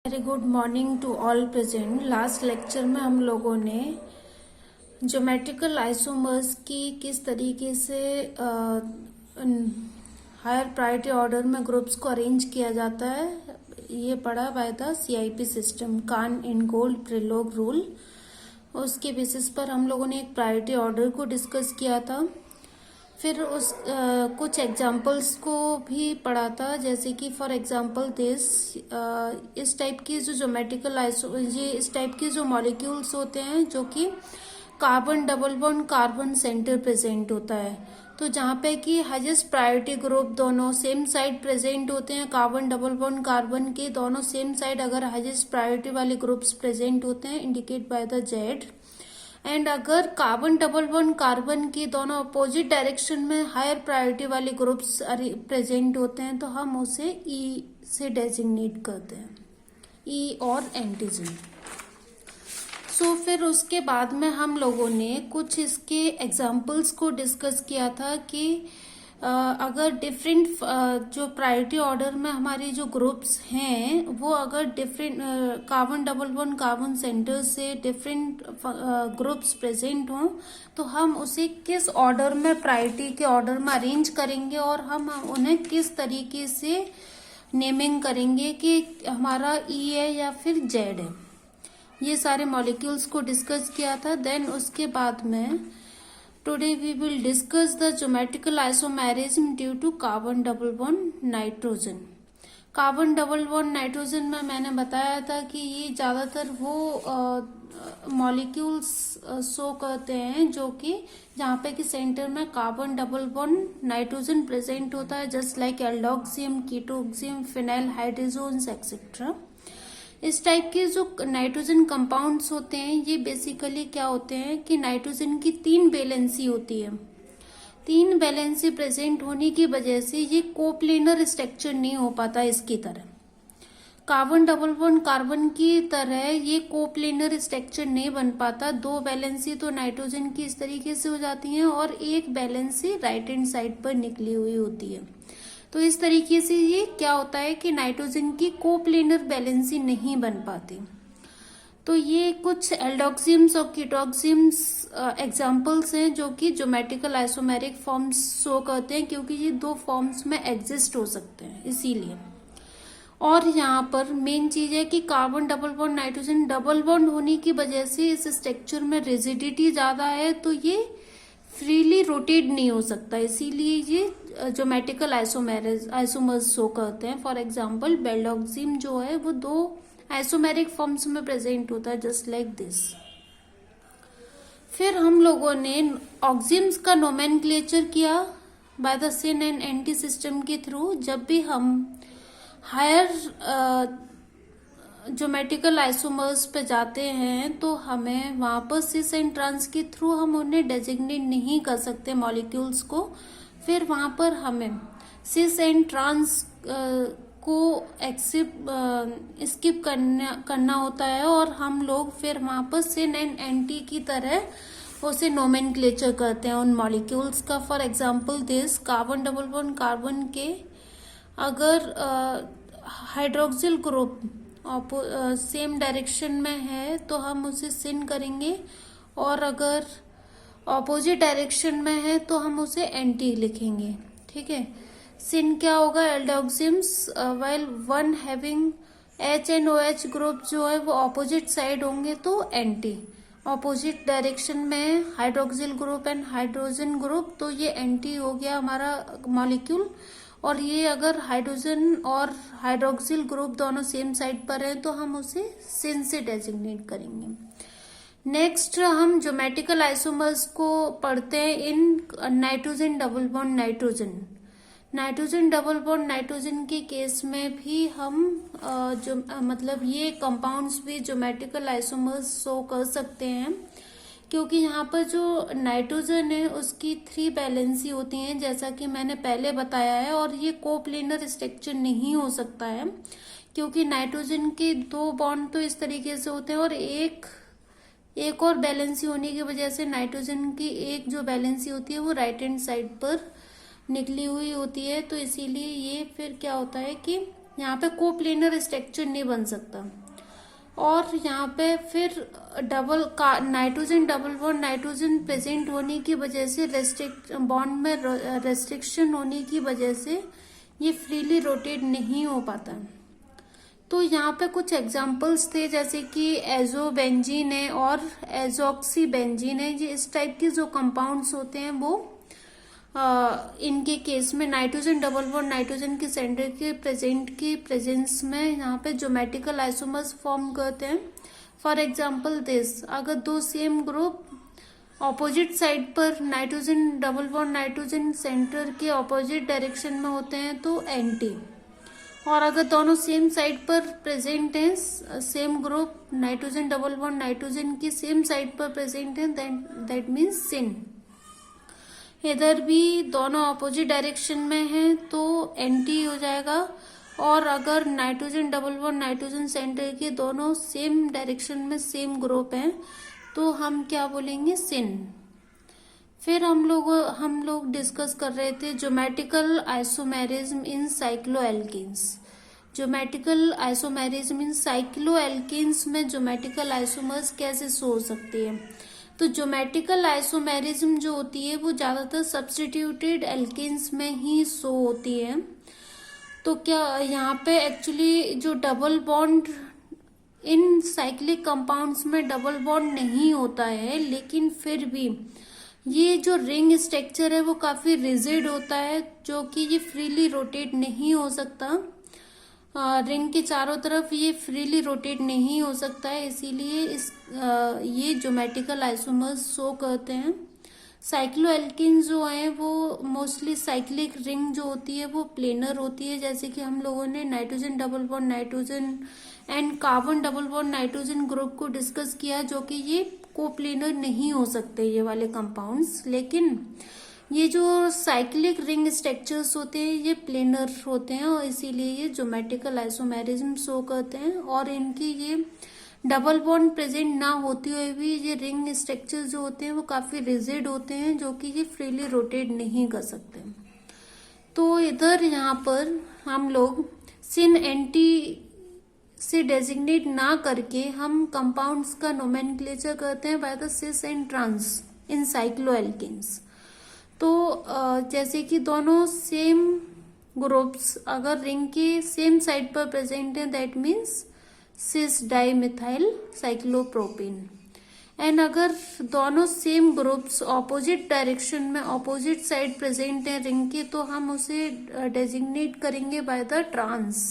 Very good morning to all present. Last lecture में हम लोगों ने ज्योमेट्रिकल आइसोमर्स की किस तरीके से हायर प्रायोरिटी ऑर्डर में ग्रुप्स को अरेंज किया जाता है ये पढ़ा by the CIP system Cahn Ingold Prelog rule. उसके बेसिस पर हम लोगों ने एक प्रायोरिटी ऑर्डर को डिस्कस किया था। फिर उस कुछ एग्जाम्पल्स को भी पढ़ा था, जैसे कि फॉर एग्जाम्पल इस टाइप की जो ज्योमेट्रिकल इस टाइप के जो मॉलिक्यूल्स होते हैं जो कि carbon double bond carbon centre present होता है। तो जहाँ पे कि हाईएस्ट प्रायोरिटी ग्रुप दोनों सेम साइड प्रेजेंट होते हैं, कार्बन डबल बॉन्ड कार्बन के दोनों सेम साइड अगर हाईएस्ट प्रायोरिटी वाले ग्रुप्स प्रेजेंट होते हैं indicate by the Z. And अगर कार्बन डबल बॉन्ड कार्बन के दोनों अपोजिट डायरेक्शन में हायर प्रायोरिटी वाले ग्रुप्स प्रेजेंट होते हैं तो हम उसे ई से डेजिग्नेट करते हैं, ई और एंटीजन। फिर उसके बाद में हम लोगों ने कुछ इसके एग्जाम्पल्स को डिस्कस किया था कि अगर डिफरेंट जो प्रायोरिटी ऑर्डर में हमारी जो ग्रुप्स हैं वो अगर different carbon double bond carbon centre से डिफरेंट ग्रुप्स प्रेजेंट हों तो हम उसे किस ऑर्डर में प्रायोरिटी के ऑर्डर में अरेंज करेंगे और हम उन्हें किस तरीके से नेमिंग करेंगे कि हमारा ई है या फिर जेड है। ये सारे मॉलिक्यूल्स को डिस्कस किया था। देन उसके बाद में today we will discuss the geometrical isomerism due to carbon double bond nitrogen. Carbon double bond nitrogen में मैंने बताया था कि ये ज्यादातर वो मॉलिक्यूल्स शो करते हैं जो कि जहाँ पे कि सेंटर में carbon double bond nitrogen present होता है, just like aldoxime, ketoxime, phenyl hydrazones etcetera. इस टाइप के जो नाइट्रोजन कंपाउंड्स होते हैं ये बेसिकली क्या होते हैं कि नाइट्रोजन की 3 वैलेंसी होती है। 3 वैलेंसी प्रेजेंट होने की वजह से ये कोप्लेनर स्ट्रक्चर नहीं हो पाता इसकी तरह। कार्बन डबल बॉन्ड कार्बन की तरह ये कोप्लेनर स्ट्रक्चर नहीं बन पाता। 2 वैलेंसी तो नाइट्रोजन की इस तरीके से हो जाती हैं और एक वैलेंसी राइट हैंड साइड पर निकली हुई होती है। तो इस तरीके से ये क्या होता है कि नाइट्रोजन की कोप्लेनर वैलेंसी नहीं बन पाती। तो ये कुछ एल्डोक्सियम्स और कीटोक्सियम्स एग्जांपल्स हैं जो कि ज्योमेट्रिकल आइसोमेरिक फॉर्म्स शो करते हैं, क्योंकि ये 2 फॉर्म्स में एग्जिस्ट हो सकते हैं इसीलिए। और यहाँ पर मेन चीज है कि carbon double bond nitrogen double bond होने की वजह से इस स्ट्रक्चर में रिजिडिटी ज्यादा है तो ये फ्रीली रोटेट नहीं हो सकता, इसीलिए ये ज्योमेट्रिकल आइसोमर्स शो करते हैं। फॉर एग्जांपल बेल्डोक्सिम जो है वो 2 आइसोमेरिक फॉर्म्स में प्रेजेंट होता है, जस्ट लाइक दिस। फिर हम लोगों ने ऑक्सिम्स का नोमेनक्लेचर किया by the syn and anti system के थ्रू। जब भी हम हायर ज्योमेट्रिकल आइसोमर्स पे जाते हैं तो हमें वहां पर सिस एंड ट्रांस के थ्रू हम उन्हें डेजिग्नेट नहीं कर सकते मॉलिक्यूल्स को। फिर वहां पर हमें सिस एंड ट्रांस को स्किप करना होता है और हम लोग फिर वहां पर सिन एंड एंटी की तरह उसे नोमेनक्लेचर करते हैं उन मॉलिक्यूल्स का। For example this carbon double bond carbon के अगर हाइड्रोक्सिल ग्रुप सेम डायरेक्शन में है तो हम उसे सिन करेंगे, और अगर ऑपोजिट डायरेक्शन में है तो हम उसे एंटी लिखेंगे। ठीक है, सिन क्या होगा, aldoximes while one having H and O H group जो है वो ऑपोजिट साइड होंगे तो एंटी। ऑपोजिट डायरेक्शन में hydroxyl group and hydrogen group तो ये एंटी हो गया हमारा मॉलिक्यूल। और ये अगर हाइड्रोजन और हाइड्रोक्सिल ग्रुप दोनों सेम साइड पर है तो हम उसे सिन से डेजिग्नेट करेंगे। नेक्स्ट हम ज्योमेट्रिकल आइसोमर्स को पढ़ते हैं in nitrogen double bond nitrogen. Nitrogen double bond nitrogen के केस में भी हम जो मतलब ये कंपाउंड्स भी ज्योमेट्रिकल आइसोमर्स शो कर सकते हैं, क्योंकि यहाँ पर जो नाइट्रोजन है उसकी 3 वैलेंसी होती हैं जैसा कि मैंने पहले बताया है, और ये कोप्लेनर स्ट्रक्चर नहीं हो सकता है क्योंकि नाइट्रोजन के 2 बॉन्ड तो इस तरीके से होते हैं और एक और वैलेंसी होने की वजह से नाइट्रोजन की एक जो वैलेंसी होती है वो राइट हैंड साइड पर निकली हुई होती है। तो इसीलिए ये फिर क्या होता है कि यहाँ पे कोप्लेनर स्ट्रक्चर नहीं बन सकता। और यहाँ पे फिर nitrogen double bond nitrogen present होने की वजह से बॉन्ड में रेस्ट्रिक्शन होने की वजह से ये फ्रीली रोटेट नहीं हो पाता। तो यहाँ पे कुछ एग्जांपल्स थे, जैसे कि एजोबेंजीन है और एजॉक्सीबेंजीन है। ये इस टाइप के जो कंपाउंड्स होते हैं वो इनके केस में नाइट्रोजन डबल बॉन्ड नाइट्रोजन के सेंटर के प्रेजेंस में यहाँ पे ज्योमेट्रिकल आइसोमर्स फॉर्म करते हैं। फॉर एग्जांपल दिस, अगर दो सेम ग्रुप ऑपोजिट साइड पर nitrogen double bond nitrogen centre के ऑपोजिट डायरेक्शन में होते हैं तो एंटी, और अगर दोनों सेम साइड पर प्रेजेंट हैं, same group nitrogen double bond nitrogen की सेम साइड पर प्रेजेंट है, दैट मीन्स सिन। इधर भी दोनों अपोजिट डायरेक्शन में हैं तो एंटी हो जाएगा, और अगर nitrogen double bond nitrogen centre के दोनों सेम डायरेक्शन में सेम ग्रुप हैं तो हम क्या बोलेंगे, सिन। फिर हम लोग डिस्कस कर रहे थे geometrical isomerism in cycloalkenes. Geometrical isomerism in cycloalkenes में ज्योमेट्रिकल आइसोमर्स कैसे शो हो सकती है। तो ज्योमेट्रिकल आइसोमेरिज्म जो होती है वो ज्यादातर सब्स्टिट्यूटेड एल्केन्स में ही शो होती है। तो क्या यहाँ पे एक्चुअली जो double bond in cyclic compounds में डबल बॉन्ड नहीं होता है, लेकिन फिर भी ये जो रिंग स्ट्रक्चर है वो काफी रिजिड होता है, जो कि ये फ्रीली रोटेट नहीं हो सकता। रिंग के चारों तरफ ये फ्रीली रोटेट नहीं हो सकता है, इसीलिए ये ज्योमेट्रिकल आइसोमर्स शो करते हैं। साइक्लोएल्केन जो है वो मोस्टली साइक्लिक रिंग जो होती है वो प्लेनर होती है, जैसे कि हम लोगों ने nitrogen double bond nitrogen and carbon double bond nitrogen group को डिस्कस किया, जो कि ये कोप्लेनर नहीं हो सकते ये वाले कंपाउंड्स। लेकिन ये जो साइक्लिक रिंग स्ट्रक्चर्स होते हैं ये प्लेनर होते हैं, और इसीलिए ये ज्योमेट्रिकल आइसोमेरिज्म शो करते हैं। और इनकी ये डबल बॉन्ड प्रेजेंट ना होते हुए भी ये रिंग स्ट्रक्चर्स जो होते हैं वो काफी रिजिड होते हैं, जो कि ये फ्रीली रोटेट नहीं कर सकते। तो इधर यहाँ पर हम लोग सिन एंटी से डेजिग्नेट ना करके हम कंपाउंड्स का नोमेनक्लेचर करते हैं by the cis and trans in cycloalkanes. तो जैसे कि दोनों सेम ग्रुप्स अगर रिंग के सेम साइड पर प्रेजेंट है, that means cis dimethyl cyclopropane. And अगर दोनों सेम ग्रुप्स ऑपोजिट डायरेक्शन में ऑपोजिट साइड प्रेजेंट है रिंग के, तो हम उसे डेजिग्नेट करेंगे बाय द ट्रांस।